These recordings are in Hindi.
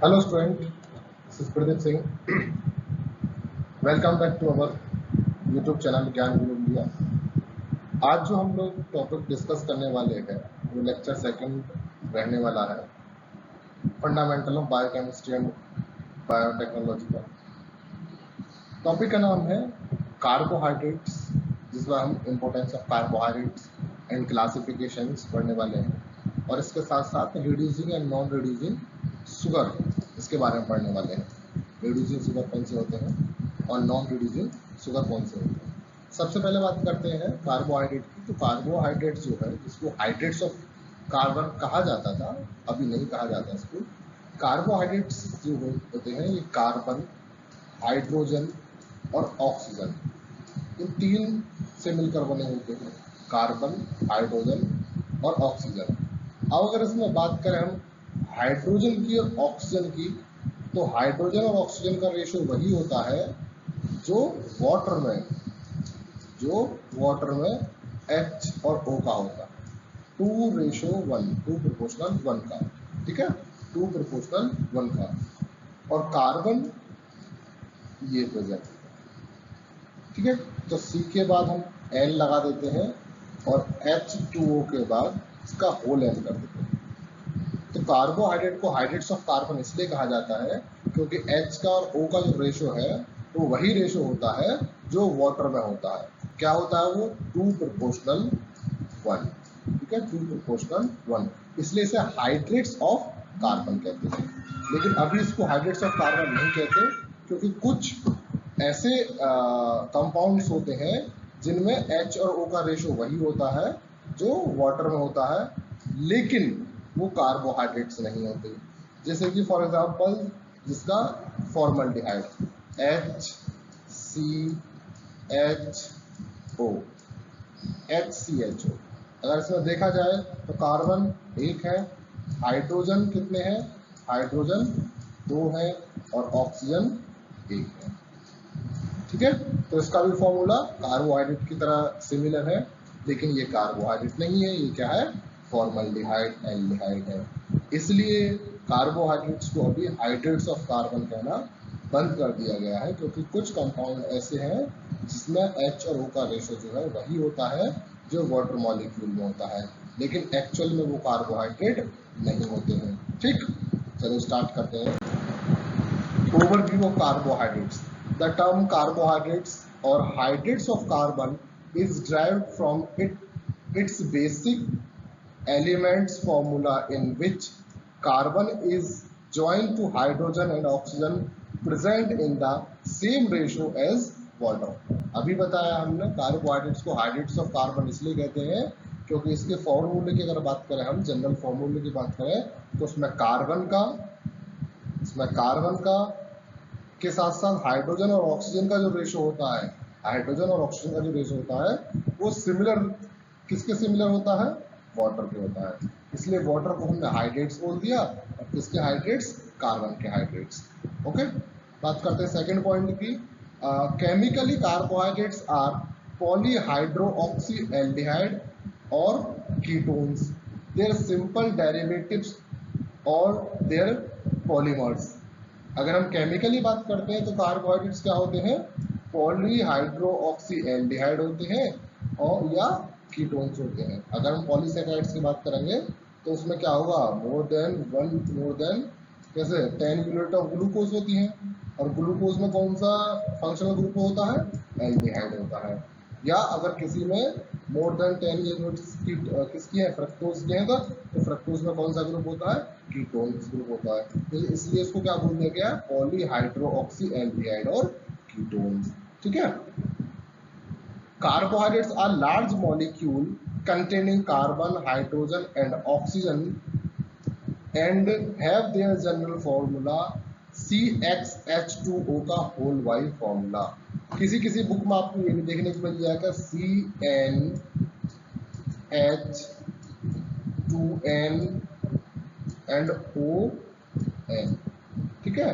Hello student, this is Pradeep Singh. Welcome back to our YouTube channel ज्ञान गुरु इंडिया। आज जो हम लोग टॉपिक डिस्कस करने वाले हैं वो लेक्चर सेकंड रहने वाला है, fundamental of biochemistry and biotechnology का। टॉपिक का नाम है कार्बोहाइड्रेट्स, जिसमें हम importance of carbohydrates and classifications पढ़ने वाले हैं, और इसके साथ साथ reducing and non reducing sugar इसके बारे में पढ़ने वाले हैं। रिड्यूसिंग शुगर कौन से होते हैं और नॉन रिड्यूसिंग शुगर कौन से होते हैं। सबसे पहले बात करते हैं कार्बोहाइड्रेट की। तो कार्बोहाइड्रेट्स जो है, जिसको हाइड्रेट्स ऑफ कार्बन कहा जाता था, अभी नहीं कहा जाता इसको। कार्बोहाइड्रेट्स जो होते हैं ये कार्बन, हाइड्रोजन और ऑक्सीजन, इन तीन से मिलकर बने होते हैं, कार्बन, हाइड्रोजन और ऑक्सीजन। अब अगर इसमें बात करें हम हाइड्रोजन की और ऑक्सीजन की, तो हाइड्रोजन और ऑक्सीजन का रेशियो वही होता है जो वाटर में H और O का होता है, 2:1, 2:1 का, ठीक है, 2:1 का। और कार्बन ये प्रेजेंट, ठीक है। तो C के बाद हम N लगा देते हैं और H2O के बाद इसका होल N कर देते हैं। तो कार्बोहाइड्रेट को हाइड्रेट्स ऑफ कार्बन इसलिए कहा जाता है क्योंकि H का और O का जो रेशियो है वो वही रेशियो होता है जो वाटर में होता है। क्या होता है वो? 2:1, ठीक है, 2:1, इसलिए इसे हाइड्रेट्स ऑफ कार्बन कहते हैं। लेकिन अभी इसको हाइड्रेट्स ऑफ कार्बन नहीं कहते, क्योंकि कुछ ऐसे कंपाउंड्स होते हैं जिनमें H और O का रेशियो वही होता है जो वाटर में होता है, लेकिन वो कार्बोहाइड्रेट्स नहीं होते। जैसे कि फॉर एग्जांपल जिसका फॉर्मल्डिहाइड HCHO, अगर इसमें देखा जाए तो कार्बन 1 है, हाइड्रोजन कितने हैं? हाइड्रोजन 2 है और ऑक्सीजन 1 है, ठीक है। तो इसका भी फॉर्मूला कार्बोहाइड्रेट की तरह सिमिलर है, लेकिन ये कार्बोहाइड्रेट नहीं है, ये क्या है? फॉर्मल्डिहाइड, एल्डिहाइड है। इसलिए कार्बोहाइड्रेट्स को अभी हाइड्रेट्स ऑफ कार्बन कहना बंद कर दिया गया है, क्योंकि कुछ कंपाउंड ऐसे हैं जिसमें H और O का रेशियो जो है वही होता है जो वाटर मॉलिक्यूल में होता है, लेकिन एक्चुअल में वो कार्बोहाइड्रेट नहीं होते हैं, ठीक। चलो स्टार्ट करते हैं। Overview of carbohydrates. The term carbohydrates or hydrates of carbon is derived from its basic elements formula, in which carbon is joined to hydrogen and oxygen present in the same ratio as water. अभी बताया हमने कार्बोहाइड्रेट्स को हाइड्रेट्स ऑफ कार्बन इसलिए कहते हैं क्योंकि इसके फॉर्मूले की अगर बात करें, हम जनरल फॉर्मूले की बात करें, तो उसमें कार्बन का के साथ साथ हाइड्रोजन और ऑक्सीजन का जो रेशियो होता है, हाइड्रोजन और ऑक्सीजन का जो रेशियो होता है वो सिमिलर, किसके सिमिलर होता है? वाटर के होता है। इसलिए वाटर को हमने हाइड्रेट्स बोल दिया, और किसके हाइड्रेट्स? कार्बन के हाइड्रेट्स। ओके, बात करते हैं सेकंड पॉइंट की। केमिकली कार्बोहाइड्रेट्स आर पॉलीहाइड्रोऑक्सीएल्डिहाइड और कीटोन्स, देयर सिंपल डेरिवेटिव्स और देयर पॉलीमर्स। अगर हम केमिकली बात करते हैं तो कार्बोहाइड्रेट्स क्या होते हैं? पॉलीहाइड्रोऑक्सीएल्डिहाइड होते हैं और या कीटोन्स होते हैं। अगर हम पॉलीसैकेराइड्स की बात करेंगे तो उसमें क्या होगा? मोर देन कैसे 10 यूनिट ऑफ ग्लूकोज होती हैं, और ग्लूकोज में कौन सा फंक्शनल ग्रुप होता है? एल्डिहाइड होता है। या अगर किसी में मोर देन 10 यूनिट्स की किसकी है? फ्रक्टोज की है, तो फ्रक्टोज में कौन सा ग्रुप होता है? कीटोन्स ग्रुप होता है। तो इसलिए इसको क्या बोल दिया गया? पॉलीहाइड्रोऑक्सीएल्डिहाइड और कीटोन्स, ठीक है। Carbohydrates are large molecule containing carbon, hydrogen and oxygen and have their general formula CxH2O का होल वाई फॉर्मूला। किसी बुक में आपको ये भी देखने को मिल जाएगा CnH2n एंड ON, ठीक है,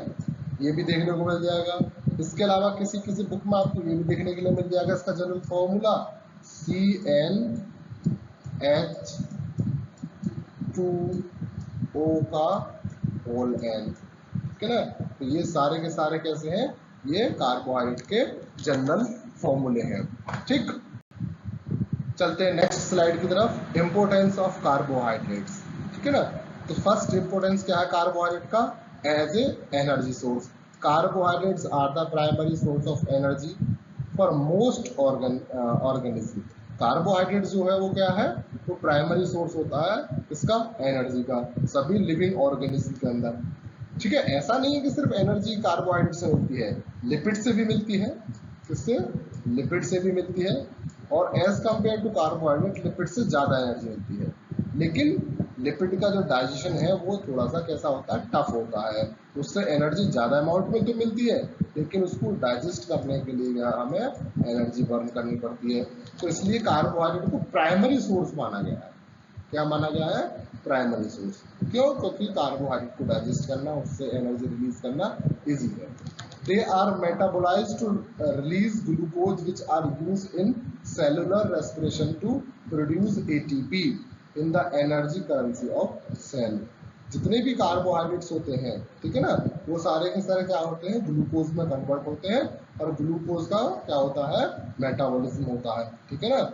ये भी देखने को मिल जाएगा। इसके अलावा किसी बुक में आपको ये भी देखने के लिए मिल जाएगा इसका जनरल फॉर्मूला CnH2O का होल N, ठीक है ना। तो ये सारे के सारे कैसे हैं, ये कार्बोहाइड्रेट के जनरल फॉर्मूले हैं। ठीक, चलते हैं नेक्स्ट स्लाइड की तरफ, इंपोर्टेंस ऑफ कार्बोहाइड्रेट्स। ठीक है ना। तो फर्स्ट इंपोर्टेंस क्या है कार्बोहाइड्रेट का, as a energy source. Carbohydrates are the primary source of energy for most organism. Carbohydrate जो है वो क्या है, वो प्राइमरी सोर्स होता है इसका एनर्जी का, सभी लिविंग ऑर्गेनिज्म के अंदर। ठीक है, ऐसा नहीं है कि सिर्फ एनर्जी कार्बोहाइड्रेट से मिलती है, लिपिड से भी मिलती है। किससे, लिपिड से भी मिलती है, और as compare to carbohydrate lipid से ज़्यादा एनर्जी मिलती है। लेकिन लिपिड का जो डाइजेशन है वो थोड़ा सा कैसा होता है, टफ होता है, उससे एनर्जी ज़्यादा अमाउंट में तो मिलती है, लेकिन उसको डाइजेस्ट करने के लिए हमें एनर्जी बर्न करनी पड़ती है। तो इसलिए कार्बोहाइड्रेट को प्राइमरी सोर्स माना गया है। क्या माना गया है, प्राइमरी सोर्स। क्यों, क्योंकि कार्बोहाइड्रेट को डाइजेस्ट करना, उससे एनर्जी रिलीज करना इजी है। They are metabolized to release glucose, which are used in cellular respiration to produce ATP in the energy currency of cell. जितने भी कार्बोहाइड्रेट्स होते हैं, ठीक है ना, वो सारे के सारे क्या होते हैं, ग्लूकोज में कन्वर्ट होते हैं, और ग्लूकोज का क्या होता है, मेटाबॉलिज्म होता है। ठीक है ना,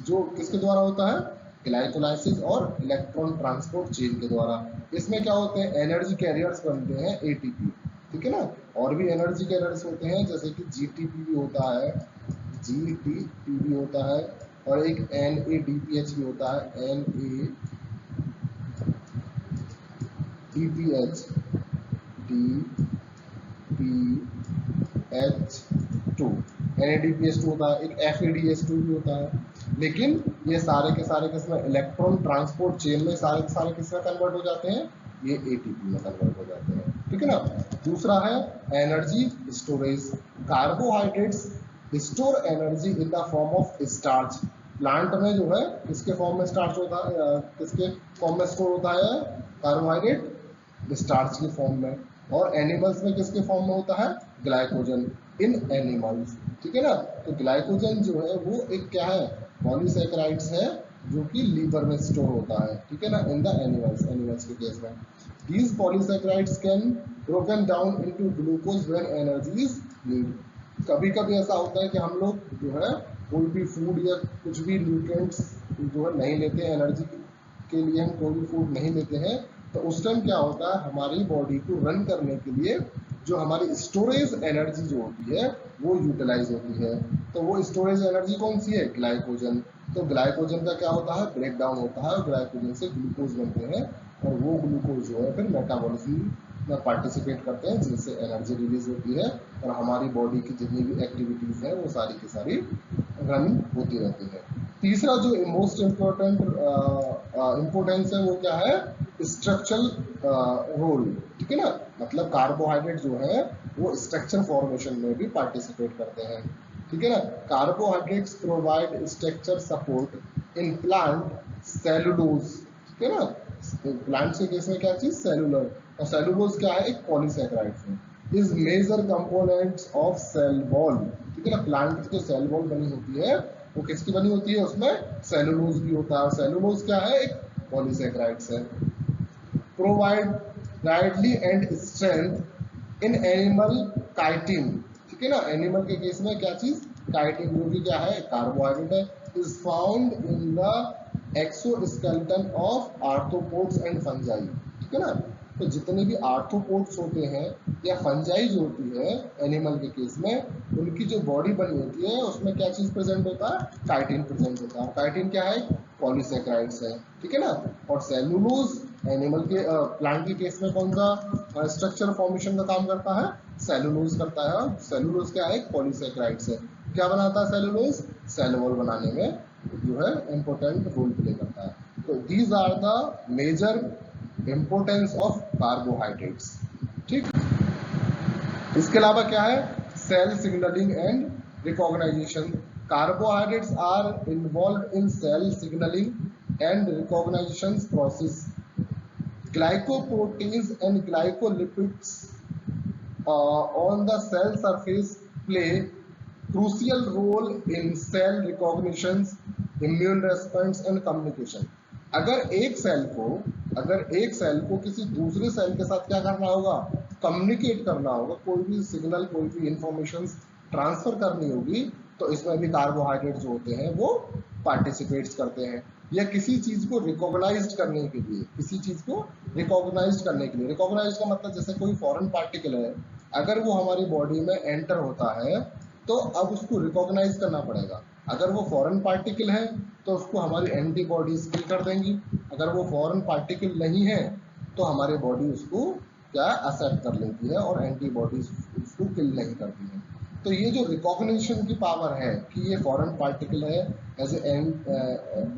जो किसके द्वारा होता है, ग्लाइकोलाइसिस और इलेक्ट्रॉन ट्रांसपोर्ट चेन के द्वारा। इसमें क्या होते हैं, एनर्जी कैरियर्स बनते हैं एटीपी। ठीक है ना, और भी एनर्जी कैरियर्स होते हैं, जैसे कि जीटीपी भी होता है, जीटीपी भी होता है, और एक NADPH भी होता है, NADPH, DPH2, NADPH2 होता है, एक FADH2 भी होता है। लेकिन ये सारे के सारे किसमें, इलेक्ट्रॉन ट्रांसपोर्ट चेन में सारे के सारे किसमें कन्वर्ट हो जाते हैं, ये एटीपी में कन्वर्ट हो जाते हैं। ठीक है ना। दूसरा है energy storage. Carbohydrates store energy in the form of starch. Plant में जो है किसके फॉर्म में स्टार्च होता है, किसके फॉर्म में स्टोर होता है कार्बोहाइड्रेट, स्टार्च के फॉर्म में। और एनिमल्स में किसके फॉर्म में होता है, ग्लाइकोजन इन एनिमल्स। ठीक है ना। तो ग्लाइकोजन जो है वो एक क्या है, पॉलीसैकेराइड्स है, जो कि लीवर में स्टोर होता है। ठीक है ना, इन द एनिमल्स के केस में। These polysaccharides can broken down into glucose when energy is needed। कभी कभी ऐसा होता है कि हम लोग जो है कोई भी फूड या कुछ भी न्यूट्रिएंट्स जो है नहीं लेते हैं, एनर्जी के लिए हम कोई भी फूड नहीं लेते हैं, तो उस टाइम क्या होता है, हमारी बॉडी को रन करने के लिए जो हमारी स्टोरेज एनर्जी जो होती है वो यूटिलाइज होती है। तो वो स्टोरेज एनर्जी कौन सी है, ग्लाइकोजन। तो ग्लाइकोजन का क्या होता है, ब्रेक डाउन होता है, और ग्लाइकोजन से ग्लूकोज बनते हैं, और वो ग्लूकोज जो है फिर मेटाबॉलिज्म में पार्टिसिपेट करते हैं, जिनसे एनर्जी रिलीज होती है, और हमारी बॉडी की जितनी भी एक्टिविटीज हैं वो सारी की सारी रन होती रहती है। तीसरा जो मोस्ट इम्पोर्टेंट इम्पोर्टेंस है वो क्या है, स्ट्रक्चरल रोल। ठीक है ना, मतलब कार्बोहाइड्रेट जो है वो स्ट्रक्चर फॉर्मेशन में भी पार्टिसिपेट करते हैं। ठीक है ना, carbohydrates provide structure support in plant cellulose. ठीक है ना, प्लांट के केस में क्या चीज, सेलुलर, और सेलुलोज क्या है, एक पॉलीसैकेराइड है, is major components of cell wall. ठीक है ना, प्लांट की जो सेल वॉल बनी होती है वो किसकी बनी होती है, उसमें सेलुलोज भी होता है, और सेलुलोज क्या है, एक पॉलीसैकेराइड्स है। Provide rigidly and strength in animal chitin. ठीक है ना, एनिमल के केस में क्या चीज, काइटिन, जो कि क्या है, कार्बोहाइड्रेट है, is found in the exoskeleton of arthropods and fungi. ठीक है ना, तो जितने भी आर्थ्रोपोड्स होते हैं या फंजाई जो होती है एनिमल के केस में, उनकी जो बॉडी बनी होती है उसमें क्या चीज प्रेजेंट होता है, काइटिन प्रेजेंट होता है। काइटिन क्या है, पॉलीसैकेराइड्स है। ठीक है ना, और सेलुलोज एनिमल के प्लांट के केस में कौन सा स्ट्रक्चर फॉर्मेशन का काम करता है, सेलुलोज करता है। सेलुलोज क्या है, पॉलीसैकेराइड्स है। क्या बनाता है सेलुलोज, सेल वॉल बनाने में जो है इंपॉर्टेंट रोल प्ले करता है। तो these are the major importance of carbohydrates. ठीक, इसके अलावा क्या है, cell signalling and recognisation. Carbohydrates are involve in cell signalling and recognisation process. Glycoproteins and glycolipids on the cell surface play crucial role in cell recognition, immune response and communication। अगर एक सेल को किसी दूसरे सेल के साथ क्या करना होगा, कम्युनिकेट करना होगा, कोई भी सिग्नल, कोई भी इंफॉर्मेशन ट्रांसफर करनी होगी, तो इसमें भी कार्बोहाइड्रेट जो होते हैं वो पार्टिसिपेट्स करते हैं। या किसी चीज को रिकॉग्नाइज करने के लिए, किसी चीज को रिकॉग्नाइज करने के लिए, रिकॉग्नाइज का मतलब जैसे कोई फॉरेन पार्टिकल है, अगर वो हमारी बॉडी में एंटर होता है तो अब उसको रिकॉग्नाइज करना पड़ेगा। अगर वो फॉरेन पार्टिकल है तो उसको हमारी एंटीबॉडीज किल कर देंगी, अगर वो फॉरेन पार्टिकल नहीं है तो हमारी बॉडी उसको क्या एक्सेप्ट कर लेती है और एंटीबॉडीज उसको किल नहीं करती है। तो ये जो रिकॉग्निशन की पावर है कि ये फॉरेन पार्टिकल है, एज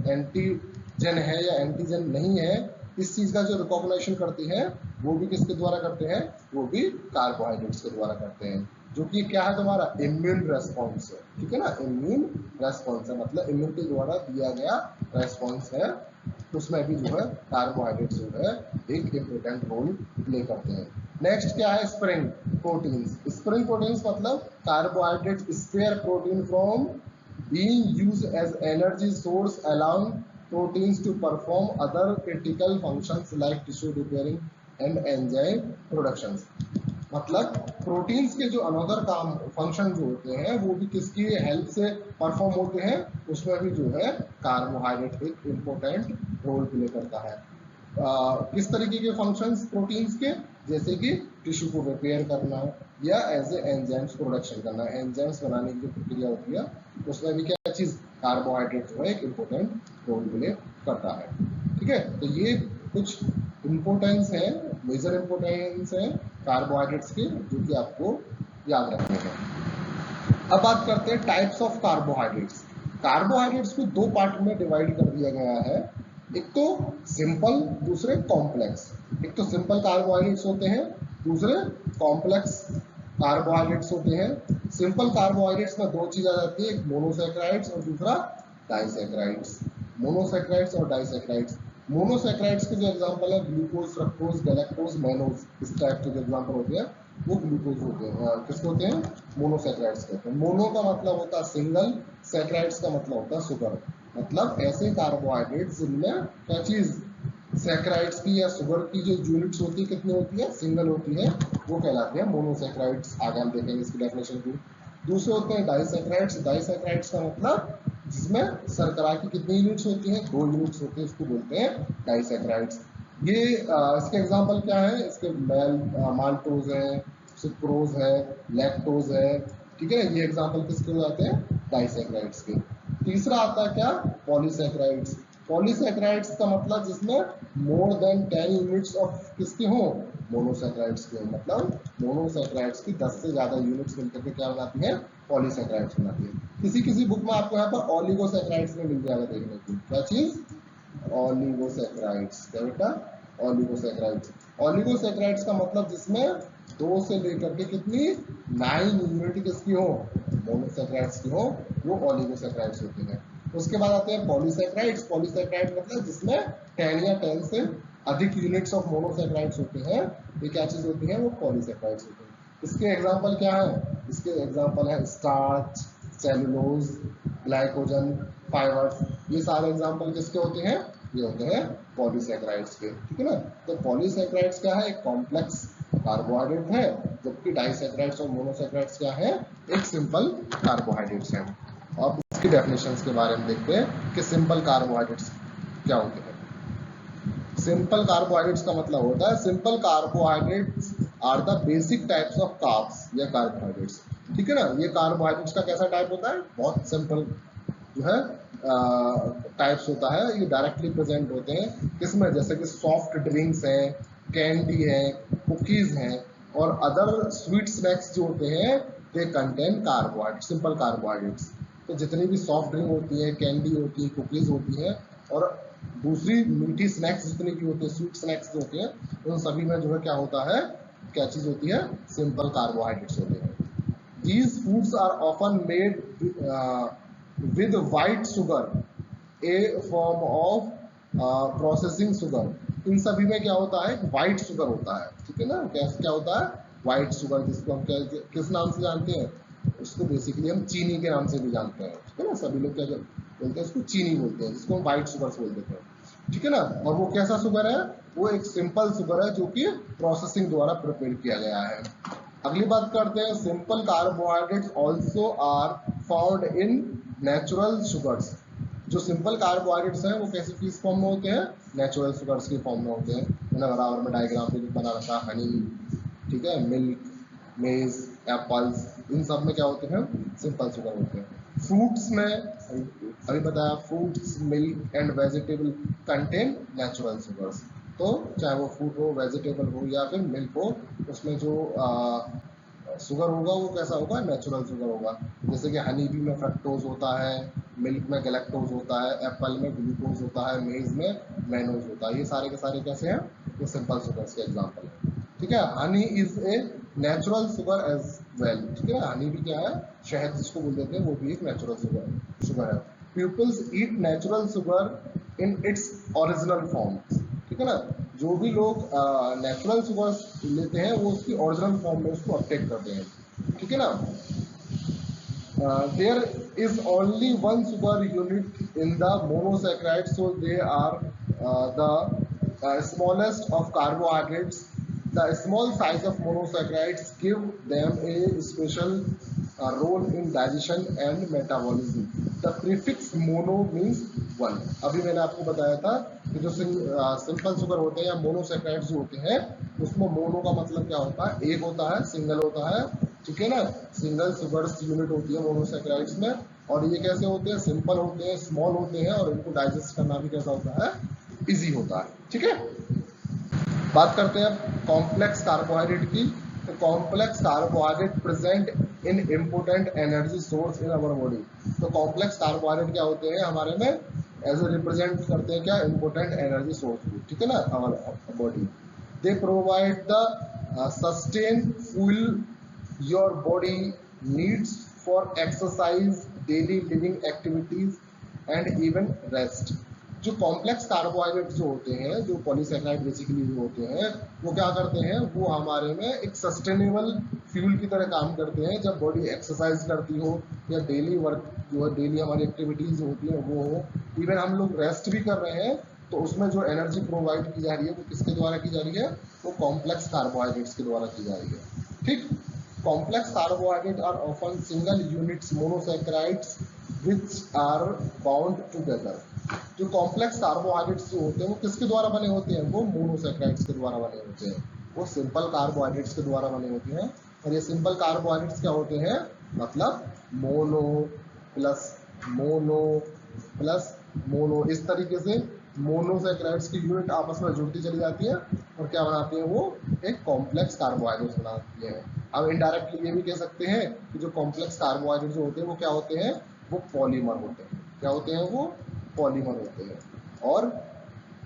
एंटीजन है या एंटीजन नहीं है, इस चीज का जो रिकॉग्निशन करती है वो भी किसके द्वारा करते हैं, वो भी कार्बोहाइड्रेट्स के द्वारा करते हैं, जो कि क्या है तुम्हारा इम्यून रेस्पॉन्स है। ठीक है ना, इम्यून रेस्पॉन्स है, मतलब इम्यून के द्वारा दिया गया रेस्पॉन्स है, उसमें भी जो है कार्बोहाइड्रेट्स जो है एक इम्पोर्टेंट रोल प्ले करते हैं। नेक्स्ट क्या है, स्प्रिंग प्रोटीन्स। स्प्रिंग प्रोटीन्स मतलब carbohydrate spare protein from being used as energy source allowing proteins to perform other critical functions like tissue repairing and enzyme productions। मतलब प्रोटीन्स के जो अनदर काम फंक्शन जो होते हैं वो भी किसकी हेल्प से परफॉर्म होते हैं, उसमें भी जो है कार्बोहाइड्रेट एक इम्पोर्टेंट रोल प्ले करता है। किस तरीके के फंक्शंस प्रोटीन्स के, जैसे कि टिश्यू को रिपेयर करना या एज ए एंजाइम्स प्रोडक्शन करना, एंजाइम्स बनाने की जो प्रक्रिया होती है उसमें भी क्या चीज कार्बोहाइड्रेट जो है एक इम्पोर्टेंट रोल प्ले करता है। ठीक है, तो ये कुछ इम्पोर्टेंस है, मेजर इम्पोर्टेंस है कार्बोहाइड्रेट्स के, जो कि आपको याद रखने हैं। अब बात करते हैं टाइप्स ऑफ कार्बोहाइड्रेट्स। कार्बोहाइड्रेट्स को दो पार्ट में डिवाइड कर दिया गया है, एक तो सिंपल, दूसरे कॉम्प्लेक्स। एक तो सिंपल कार्बोहाइड्रेट्स होते हैं, दूसरे कॉम्प्लेक्स कार्बोहाइड्रेट्स होते हैं। सिंपल कार्बोहाइड्रेट्स में दो चीज आ जाती है, एक मोनोसैकेराइड्स और दूसरा डाइसैकेराइड्स। मोनोसैकेराइड्स और डाइसैकेराइड्स। मोनोसैकेराइड्स के जो एग्जांपल है ग्लूकोज, फ्रक्टोज, गैलेक्टोज, मैनोज, इस टाइप के जो एग्जांपल होते हैं वो ग्लूकोज होते हैं, किसके होते हैं, मोनोसैकेराइड्स के होते हैं। मोनो का मतलब होता है सिंगल, सैकेराइड्स का मतलब होता है शुगर। मतलब ऐसे कार्बोहाइड्रेट्स जिनमें क्या चीज, सैकेराइड्स की या शुगर की जो यूनिट्स होती है कितनी होती है, सिंगल होती है, वो कहलाते हैं मोनोसैकेराइड्स। आगे हम देखेंगे इसकी डेफिनेशन की। दूसरे होते हैं डाइसैकेराइड्स। डाइसैकेराइड्स का मतलब जिसमें शर्करा की कितनी यूनिट्स होती हैं, 2 यूनिट्स होती है, उसको बोलते हैं डाइसैकेराइड्स। ये इसके एग्जांपल क्या है, इसके माल्टोज है, सुक्रोज है, लैक्टोज है। ठीक है, ये एग्जांपल किसके हो जाते हैं, डाइसैकेराइड्स के। तीसरा आता है क्या, पॉलीसैकेराइड्स। पॉलीसैकेराइड्स का मतलब जिसमें मोर देन 10 यूनिट्स ऑफ किसके हो, मोनोसैकेराइड्स के। मतलब मोनोसैकेराइड्स की 10 से ज्यादा यूनिट्स मिलकर के क्या बनाती है, पॉलीसैकेराइड्स बनाती है। किसी किसी बुक में आपको यहाँ पर ऑलिगोसैकेराइड्स में मिल जाएगा देखने को, क्या चीज, ऑलिगोसैकेराइड्स। क्या बेटा, ऑलिगोसैकेराइड्स। ऑलिगोसैकेराइड्स का मतलब जिसमें 2 से लेकर के कितनी 9 यूनिट किसकी हो, मोनोसैकेराइड्स की हो, वो ऑलिगोसैकेराइड्स होते हैं। उसके बाद आते हैं पॉलीसैकेराइड्स। पॉलीसैकेराइड मतलब जिसमें 10 या 10 से अधिक यूनिट्स ऑफ मोनोसैकेराइड्स होते हैं, ये क्या चीज होती है, वो पॉलीसैकेराइड्स होते हैं। इसके एग्जांपल क्या है, इसके एग्जांपल है स्टार्च, सेलुलोज, ग्लाइकोजन, फाइबर्स। ये सारे एग्जांपल किसके होते हैं, ये होते हैं पॉलीसैकेराइड्स के। ठीक है ना, तो पॉलीसैकेराइड्स क्या है, एक कॉम्प्लेक्स कार्बोहाइड्रेट है, जबकि डाइसैकेराइड्स और मोनोसैकेराइड्स क्या है, एक सिंपल कार्बोहाइड्रेट्स है। अब इसकी डेफिनेशंस के बारे में देखते हैं कि सिंपल कार्बोहाइड्रेट्स क्या होते हैं। सिंपल कार्बोहाइड्रेट्स का मतलब होता है, simple carbohydrates are the basic types of carbs या कार्बोहाइड्रेट्स। ठीक है ना, ये कार्बोहाइड्रेट्स का कैसा टाइप होता है, बहुत सिंपल जो है टाइप्स होता है। ये डायरेक्टली प्रेजेंट होते हैं किसमें, जैसे कि सॉफ्ट ड्रिंक्स हैं, कैंडी है, कुकीज हैं, और अदर स्वीट स्नैक्स जो होते हैं they contain carbohydrate, simple carbohydrates. तो जितनी भी सॉफ्ट ड्रिंक होती है, कैंडी होती है, कुकीज होती है, और दूसरी मीठी स्नैक्स जितनी भी होती है, स्वीट स्नैक्स जो होते हैं, उन सभी में जो है क्या होता है, क्या चीज होती है, सिंपल कार्बोहाइड्रेट्स होते हैं। These foods are often made with white sugar, a form of processing sugar। इन सभी में क्या होता है, व्हाइट शुगर होता है। ठीक है ना, क्या होता है, व्हाइट शुगर, जिसको हम किस नाम से जानते हैं, उसको बेसिकली हम चीनी के नाम से भी जानते हैं। ठीक है ना, सभी लोग क्या बोलते हैं, उसको चीनी बोलते हैं, जिसको हम व्हाइट शुगर बोल देते हैं। ठीक है ना। और वो कैसा शुगर है, वो एक सिंपल शुगर है जो कि प्रोसेसिंग द्वारा प्रिपेयर किया गया है। अगली बात करते हैं, simple carbohydrates also are found in natural sugars. जो सिंपल कार्बोहाइड्रेट्स हैं वो कैसे किस फॉर्म में होते हैं, नेचुरल शुगर्स के फॉर्म में होते हैं। मैंने बराबर में डायग्राम पे बना रखा, हनी, ठीक है, मिल्क, मेज, एप्पल्स, इन सब में क्या होते हैं, सिंपल शुगर होते हैं। फ्रूट्स में अभी बताया, fruits, milk and vegetable contain natural sugars. तो चाहे वो फ्रूट हो, वेजिटेबल हो या फिर मिल्क हो, उसमें जो शुगर होगा वो कैसा होगा, नेचुरल शुगर होगा। जैसे कि हनी बी में फ्रक्टोज होता है, मिल्क में गैलेक्टोज होता है, एप्पल में ग्लूकोज होता है, मेज में मैनोज होता है। ये सारे के सारे कैसे हैं, ये सिंपल शुगर्स के एग्जाम्पल है। ठीक है, honey is a natural sugar as well. ठीक है, हनी भी क्या है, शहद जिसको बोल देते हैं, वो भी एक नेचुरल शुगर है। Peoples eat natural sugar in its original form. ठीक है ना, जो भी लोग नेचुरल शुगर लेते हैं वो उसकी ओरिजिनल फॉर्म में उसको अपटेक करते हैं। ठीक है ना। There is only one sugar unit in the monosaccharide, so they are the smallest of carbohydrates. The small size of monosaccharides give them a special role in digestion and metabolism. The prefix mono means one. अभी मैंने आपको बताया था कि जो सिंपल शुगर होते हैं या मोनोसैकेराइड्स जो होते हैं, उसमें मोनो का मतलब क्या होता है, एक होता है, सिंगल होता है। ठीक है ना, सिंगल शुगर यूनिट होती है मोनोसैकेराइड्स में। और ये कैसे होते हैं, सिंपल होते हैं, स्मॉल होते हैं, और इनको डाइजेस्ट करना भी कैसा होता है, इजी होता है। ठीक है, बात करते हैं कॉम्प्लेक्स कार्बोहाइड्रेट की। तो complex carbohydrate present in important energy source in our body. तो कॉम्प्लेक्स कार्बोहाइड्रेट क्या होते हैं हमारे में, एज ए रिप्रेजेंट करते हैं क्या, इम्पोर्टेंट एनर्जी सोर्स को। ठीक है ना, our body. They provide the sustain fuel your body needs for exercise, daily living activities and even rest. जो कॉम्प्लेक्स कार्बोहाइड्रेट जो होते हैं, जो पॉलीसैकेराइड बेसिकली जो होते हैं, वो क्या करते हैं, वो हमारे में एक सस्टेनेबल फ्यूल की तरह काम करते हैं। जब बॉडी एक्सरसाइज करती हो या डेली वर्क जो है, डेली हमारी एक्टिविटीज जो होती हैं वो हो, इवन हम लोग रेस्ट भी कर रहे हैं, तो उसमें जो एनर्जी प्रोवाइड की जा रही है वो किसके द्वारा की जा रही है, वो कॉम्प्लेक्स कार्बोहाइड्रेट्स के द्वारा की जा रही है। ठीक, complex carbohydrate are often single units monosaccharides which are bound together. जो कॉम्प्लेक्स कार्बोहाइड्रेट्स जो होते हैं वो किसके द्वारा बने होते हैं, वो मोनोसैकेराइड्स के द्वारा बने होते हैं, वो सिंपल कार्बोहाइड्रेट्स के द्वारा बने होते हैं। और ये सिंपल कार्बोहाइड्रेट्स क्या होते हैं, मतलब mono plus mono plus mono, इस तरीके से मोनोसैकेराइड्स की यूनिट आपस में जुड़ती चली जाती है और क्या बनाती है, वो एक कॉम्प्लेक्स कार्बोहाइड्रेट्स बनाती है। अब इनडायरेक्टली ये भी कह सकते हैं कि जो कॉम्प्लेक्स कार्बोहाइड्रेट जो होते हैं वो क्या होते हैं, वो पॉलीमर होते हैं। क्या होते हैं, वो पॉलीमर होते हैं। और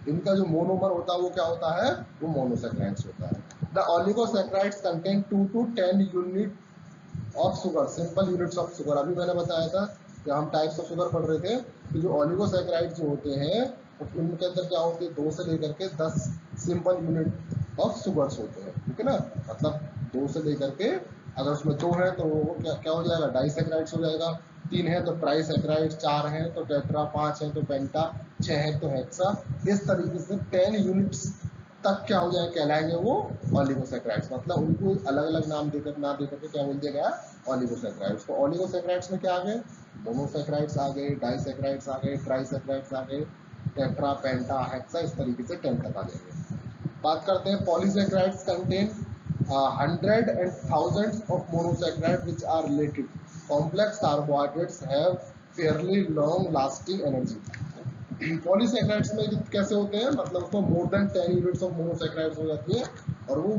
इनका जो मोनोमर होता है वो क्या होता है, वो मोनोसैकेराइड्स होता है। The oligosaccharides contain 2 to 10 unit of sugar, simple units of sugar. अभी मैंने बताया था कि हम टाइप्स ऑफ शुगर पढ़ रहे थे कि जो ओलिगोसैकेराइड्स जो होते हैं उनके अंदर क्या होते हैं, 2 से लेकर के 10 सिंपल यूनिट ऑफ शुगर्स होते हैं। ठीक है ना, मतलब 2 से लेकर के, अगर उसमें 2 है तो वो क्या हो जाएगा, डाइसैकेराइड्स हो जाएगा। 3 है तो ट्राइसैकेराइड, 4 है तो टेट्रा, 5 है तो पेंटा, 6 है तो हेक्सा। इस तरीके से 10 यूनिट्स तक क्या हो जाए, कहलाएंगे वो ओलिगोसैकेराइड्स। मतलब उनको अलग अलग नाम देकर ना देकर के क्या बोल दिया गया, ओलिगोसैकेराइड्स। तो ओलिगोसैकेराइड्स में क्या आ गए, मोनोसैकेराइड्स आ गए, डाइसैकेराइड्स आ गए, ट्राइसैकेराइड्स आ गए, टेट्रा, पेंटा, हेक्सा, इस तरीके से 10 तक आ जाएंगे। बात करते हैं polysaccharides contain hundred and thousands of monosaccharides which are related. Complex carbohydrates have fairly long lasting energy. Polysaccharides में कैसे होते हैं, मतलब उसमें more than 10 units of monosaccharides हो जाती है, और वो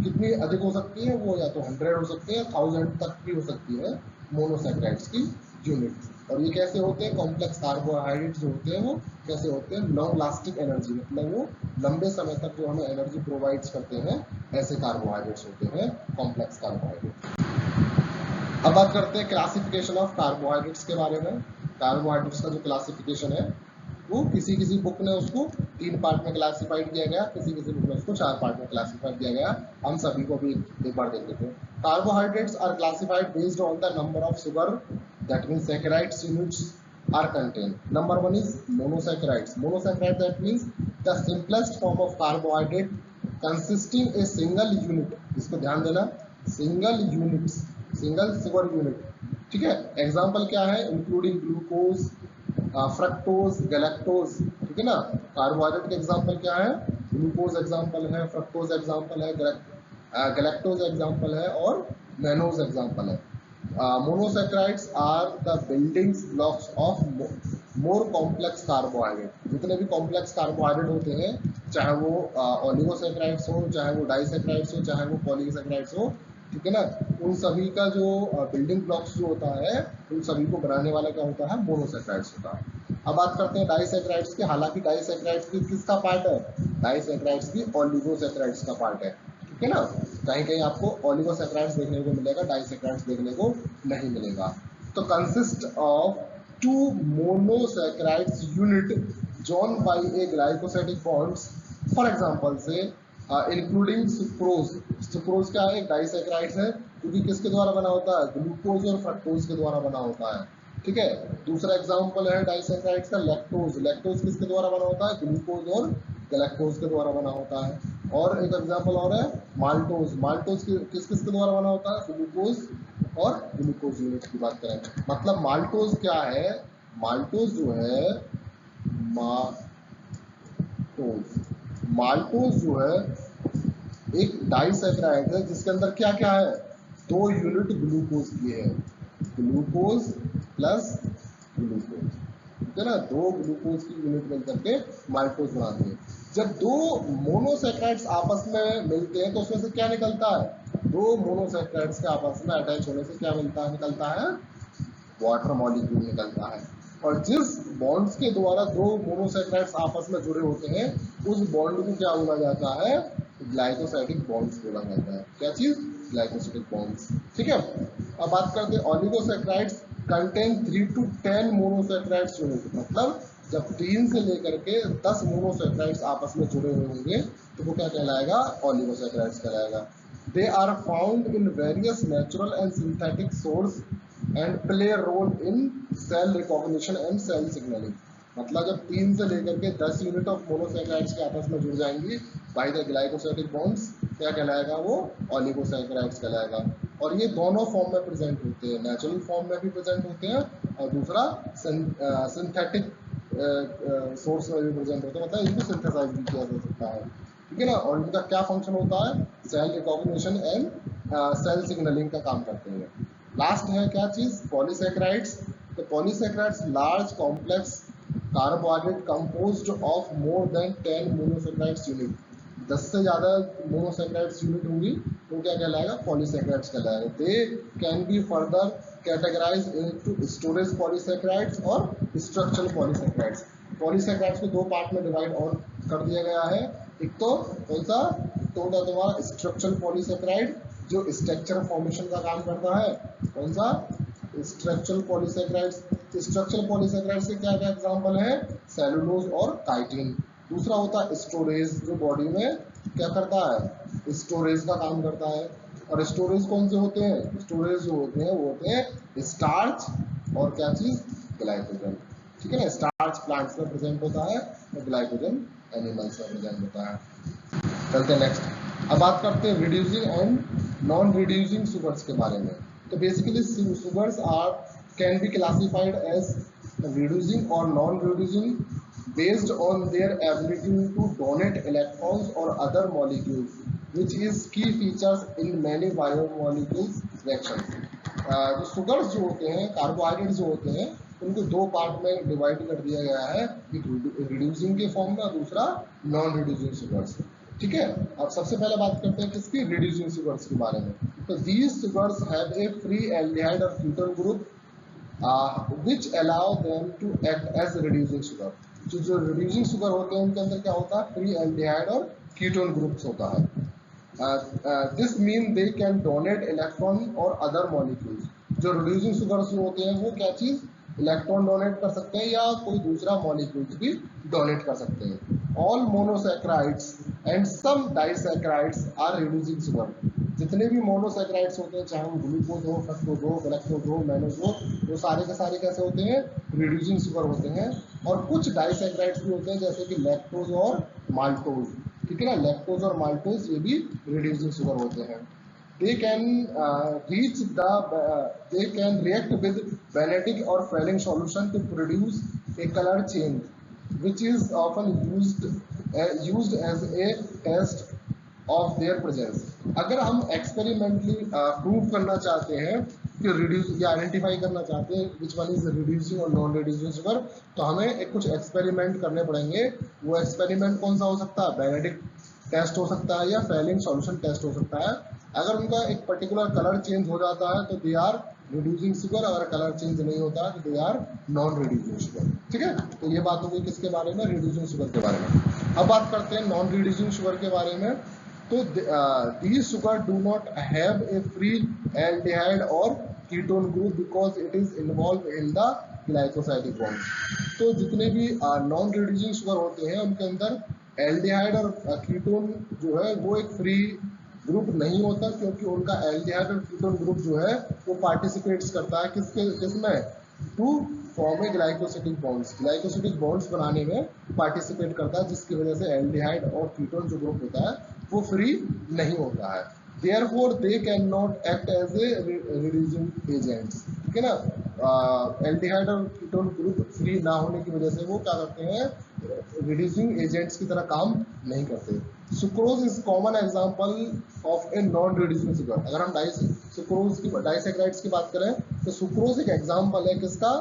कितनी अधिक हो सकती है, वो या तो 100 हो सकती है, 1000 तक भी हो सकती है मोनोसैकेराइड्स की यूनिट। और ये कैसे होते हैं, कॉम्प्लेक्स कार्बोहाइड्रेट्स जो होते हैं वो कैसे होते हैं, लॉन्ग लास्टिंग एनर्जी, मतलब वो लंबे समय तक जो हमें एनर्जी प्रोवाइड्स करते हैं, ऐसे कार्बोहाइड्रेट्स होते हैं कॉम्प्लेक्स कार्बोहाइड्रेट। अब बात करते हैं क्लासिफिकेशन ऑफ कार्बोहाइड्रेट्स के बारे में। कार्बोहाइड्रेट्स का जो क्लासिफिकेशन है वो किसी किसी बुक ने उसको 3 पार्ट में क्लासिफाइड किया गया, किसी किसी बुक में उसको 4 पार्ट में क्लासिफाइड किया गया। हम सभी को भी एक बार देख लेते हैं। Carbohydrates are classified based on the number of sugar, that means saccharides units are contained. Number one is monosaccharides. Monosaccharide, that means the simplest form of carbohydrate consisting a single unit. इसको ध्यान देना, single units, single sugar unit. ठीक है, एग्जाम्पल क्या है, इंक्लूडिंग ग्लूकोज, फ्रक्टोज, गैलेक्टोज. ठीक है ना, कार्बोहाइड्रेट के एग्जाम्पल क्या है, ग्लूकोज एग्जाम्पल है, फ्रक्टोज एग्जाम्पल है, गैलेक्टोज एग्जाम्पल है और मैनोज एग्जाम्पल है. Monosaccharides are the building blocks of more complex carbohydrate. जितने भी कॉम्प्लेक्स कार्बोहाइड्रेट होते हैं, चाहे वो ओलिगोसैकेराइड्स हो, चाहे वो डाइसैकेराइड्स हो, चाहे वो पॉलीसैकेराइड्स हो, ठीक है ना, उन सभी का जो बिल्डिंग ब्लॉक्स जो होता है, उन सभी को बनाने वाला क्या होता है, मोनोसैकेराइड्स होता है. अब बात करते हैं डाइसैकेराइड्स की. हालांकि डाइसैकेराइड्स की किसका पार्ट है, डाइसैकेराइड्स की ओलिगोसैकेराइड्स का पार्ट है. ठीक है ना, कहीं कहीं आपको ओलिगोसैकेराइड्स देखने को मिलेगा, डाइसैकेराइड्स देखने को नहीं मिलेगा. तो consist of two monosaccharides unit join by a glycosidic bonds. For example से इंक्लूडिंग सुक्रोज. सुक्रोज क्या है, एक डाइसैकेराइड है, क्योंकि किसके द्वारा बना होता है, ग्लूकोज और फ्रक्टोज के द्वारा बना होता है. ठीक है, दूसरा एग्जांपल है डाइसैकेराइड्स का लैक्टोज. लैक्टोज किसके द्वारा बना होता है, ग्लूकोज और गैलेक्टोज के द्वारा बना होता है. और एक एग्जांपल और है माल्टोज. माल्टोज किस किस के द्वारा बना होता है, ग्लूकोज और ग्लूकोज यूनिट की बात करें. मतलब माल्टोज क्या है, माल्टोज जो है, माल्टोज जो है एक डाइसैकेराइड है जिसके अंदर क्या क्या है, 2 यूनिट ग्लूकोज की है, ग्लूकोज प्लस ग्लूकोज. ठीक है ना, 2 ग्लूकोज की यूनिट मिलकर के माल्टोज बनाती है. जब 2 मोनोसैकेराइड्स आपस में मिलते हैं तो उसमें से क्या निकलता है, 2 मोनोसैकेराइड्स के आपस में अटैच होने से क्या निकलता है, वाटर मॉलिक्यूल निकलता है. और जिस बॉन्ड्स के द्वारा 2 मोनोसैकेराइड्स आपस में जुड़े होते हैं, उस बॉन्ड को क्या बोला जाता है, ग्लाइकोसाइडिक बॉन्ड्स बोला जाता है. क्या चीज, ग्लाइकोसाइडिक बॉन्ड्स. ठीक है, अब बात करते हैं oligosaccharides contain 3 to 10 monosaccharides unit. मतलब जब 3 से लेकर के 10 मोनोसैकेराइड्स आपस में जुड़े हुए होंगे तो वो क्या कहलाएगा, ओलिगोसैकेराइड्स कहलाएगा. They are found in various natural and synthetic source and play role in cell recognition and cell signalling. मतलब जब 3 से लेकर के 10 यूनिट ऑफ मोनोसैकेराइड्स के आपस में जुड़ जाएंगी बाय द ग्लाइकोसाइडिक बॉन्ड्स, क्या कहलाएगा, वो ओलिगोसैकेराइड्स कहलाएगा. और ये दोनों फॉर्म में प्रेजेंट होते हैं, नेचुरल फॉर्म में भी प्रेजेंट होते हैं और दूसरा सिंथेटिक सोर्स में भी प्रेजेंट होते हैं. मतलब इनको सिंथेसाइज भी किया जा सकता है. ठीक है ना, और इनका क्या फंक्शन होता है, cell recognition and cell signalling का काम करते हैं. लास्ट है क्या चीज, पॉलीसैकेराइड्स. तो polysaccharides large complex carbohydrate composed of more than 10 monosaccharides unit. 10 से ज्यादा मोनोसैकेराइड्स यूनिट होंगी तो क्या कहलाएगा, पॉलीसैकेराइड्स कहलाएगा. They can be further categorise into storage polysaccharides और स्ट्रक्चरल पॉलीसैकेराइड्स. पॉलीसैकेराइड्स को 2 पार्ट में डिवाइड और कर दिया गया है. एक तो कौन सा, तो होता तुम्हारा स्ट्रक्चरल पॉलीसैकेराइड जो स्ट्रक्चर फॉर्मेशन का काम करता है. कौन सा, स्ट्रक्चरल पॉलीसैकेराइड्स. स्ट्रक्चरल पॉलीसैकेराइड्स के क्या क्या एग्जांपल है, सेलुलोज और काइटिन. दूसरा होता है स्टोरेज, जो बॉडी में क्या करता है, स्टोरेज का काम करता है. और स्टोरेज कौन से होते हैं, स्टोरेज जो होते हैं वो होते हैं स्टार्च और क्या चीज, ग्लाइकोजन. ठीक है ना, स्टार्च प्लांट्स में प्रेजेंट होता है और ग्लाइकोजन एनिमल्स में प्रेजेंट होता है. चलते हैं नेक्स्ट. अब बात करते हैं reducing and non reducing sugars के बारे में. तो basically sugars are can be classified as reducing और non reducing based on their ability to donate electrons or other molecules, which is key features in many biomolecules reactions. जो शुगर्स जो होते हैं, कार्बोहाइड्रेट्स जो होते हैं, उनको 2 पार्ट में डिवाइड कर दिया गया है, एक रिड्यूसिंग के फॉर्म में, दूसरा नॉन रिड्यूसिंग शुगर्स. ठीक है, अब सबसे पहले बात करते हैं किसकी, रिड्यूसिंग शुगर्स के बारे में. तो these sugars have a free aldehyde और ketone group which allow them to act as reducing sugar. जो रिड्यूसिंग शुगर होते हैं उनके अंदर क्या होता है, फ्री एल्डिहाइड और कीटोन ग्रुप्स होता है. This mean they can donate electron और अदर मॉलिक्यूल्स. जो रिड्यूसिंग शुगर्स होते हैं वो क्या चीज, इलेक्ट्रॉन डोनेट कर सकते हैं या कोई दूसरा मॉलिक्यूल्स भी डोनेट कर सकते हैं. All monosaccharides and some disaccharides are reducing sugar. जितने भी मोनोसैकेराइड्स होते हैं, चाहे वो ग्लूकोज हो, फ्रक्टोज हो, गैलेक्टोज हो, मैनोज हो, वो सारे के सारे कैसे होते हैं, रिड्यूसिंग शुगर होते हैं। और कुछ डाइसैकेराइड्स भी होते हैं जैसे कि लैक्टोज और माल्टोज, ठीक है ना, लैक्टोज और माल्टोज ये भी रिड्यूसिंग शुगर होते हैं। They can they can react with Benedict or Fehling solution to produce a color change, which is often used as a test of their presence। अगर हम एक्सपेरिमेंटली प्रूव करना चाहते हैं कि रिड्यूस या आइडेंटिफाई करना चाहते हैं विच वन इज रिड्यूसिंग और नॉन रिड्यूसिंग शुगर, तो हमें एक कुछ एक्सपेरिमेंट करने पड़ेंगे। वो एक्सपेरिमेंट कौन सा हो सकता है, बेनेडिक्ट टेस्ट हो सकता है या फेलिंग सॉल्यूशन टेस्ट हो सकता है। अगर उनका एक पर्टिकुलर कलर चेंज हो जाता है तो दे आर रिड्यूसिंग शुगर, अगर कलर चेंज नहीं होता है तो they are non reducing sugar. ठीक है, तो ये बात हो गई किसके बारे में, रिड्यूसिंग शुगर के बारे में। अब बात करते हैं नॉन रिड्यूसिंग शुगर के बारे में। तो these sugar do not have a free aldehyde or ketone group because it is involved in the glycosidic bonds। तो जितने भी नॉन रिड्यूसिंग शुगर होते हैं उनके अंदर एल्डिहाइड और कीटोन जो है वो एक फ्री ग्रुप नहीं होता, क्योंकि उनका एल्डिहाइड और कीटोन ग्रुप जो है वो पार्टिसिपेट्स करता है किसमें, to form a glycosidic bonds, glycosidic bonds बनाने में पार्टिसिपेट करता है, जिसकी वजह से एल्डिहाइड और कीटोन जो ग्रुप होता है वो फ्री नहीं होता है। Therefore they cannot act as a reducing agents। ठीक है ना, एल्डिहाइड और कीटोन ग्रुप फ्री ना होने की वजह से वो क्या करते हैं, रिड्यूसिंग एजेंट्स की तरह काम नहीं करते। Sucrose is common example of a non reducing sugar. अगर हम सुक्रोज की डाइसैकेराइड्स की बात करें तो सुक्रोज एक एग्जांपल है किसका,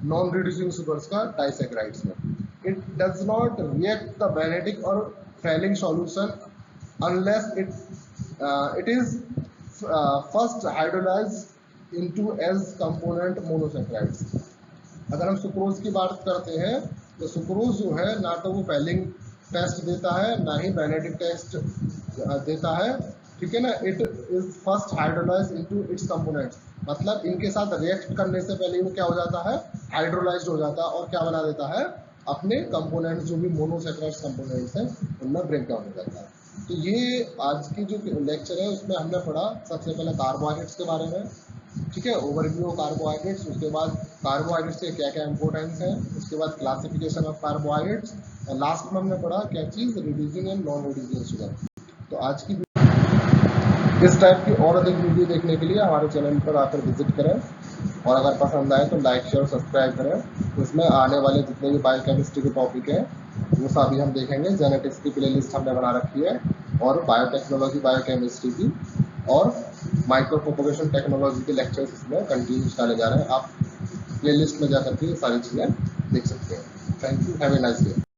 नॉन रिड्यूसिंग शुगर्स का डाइसैकेराइड्स में। It does not react the Benedict और Fehling solution unless it is first hydrolyzed into as component monosaccharides। अगर हम सुक्रोज की बात करते हैं तो सुक्रोज जो है ना तो वो फेलिंग टेस्ट देता है ना ही बेनेडिक टेस्ट देता है। ठीक है ना, it is first hydrolyse into its components, मतलब इनके साथ रिएक्ट करने से पहले वो क्या हो जाता है, हाइड्रोलाइज्ड हो जाता है और क्या बना देता है, अपने कंपोनेंट्स जो भी मोनोसैकेराइड्स कंपोनेंट्स हैं उनमें ब्रेक डाउन हो जाता है। तो ये आज की जो लेक्चर है उसमें हमने पढ़ा सबसे पहले कार्बोहाइड्रेट्स के बारे में। ठीक है, ओवरव्यू ऑफ कार्बोहाइड्रेट्स, उसके बाद कार्बोहाइड्रेट्स के क्या क्या इंपॉर्टेंस है, उसके बाद क्लासिफिकेशन ऑफ कार्बोहाइड्रेट्स, और लास्ट में हमने पढ़ा क्या चीज़, reducing and non reducing sugar. तो आज की इस टाइप की और अधिक वीडियो देखने के लिए हमारे चैनल पर आकर विजिट करें, और अगर पसंद आए तो लाइक शेयर सब्सक्राइब करें। इसमें आने वाले जितने भी बायोकेमिस्ट्री के टॉपिक हैं वो सभी हम देखेंगे। जेनेटिक्स की प्लेलिस्ट हमने बना रखी है, और बायोटेक्नोलॉजी बायोकेमिस्ट्री की और माइक्रो प्रोपगेशन टेक्नोलॉजी के लेक्चर्स इसमें कंटिन्यूस डाले जा रहे हैं। आप प्लेलिस्ट में जा करके ये सारी चीज़ें देख सकते हैं। Thank you, have a nice day.